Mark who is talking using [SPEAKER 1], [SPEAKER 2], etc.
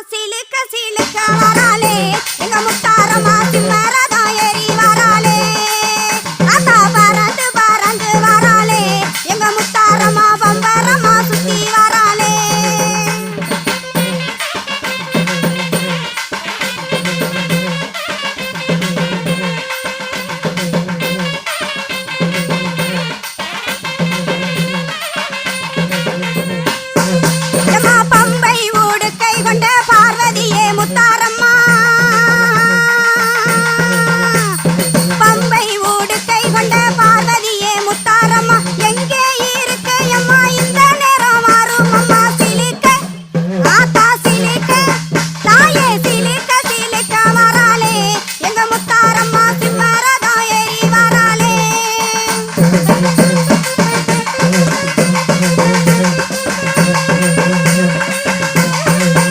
[SPEAKER 1] சிலுக்க சிலுக்க வராளே எங்க முத்தாரமா சிம்மரதா ஏறி வராளே அத்தா பறந்து பறந்து வராளே எங்க முத்தாரமா பம்பரமா சுத்தி வராளே பம்பை ஊடு கை கொண்ட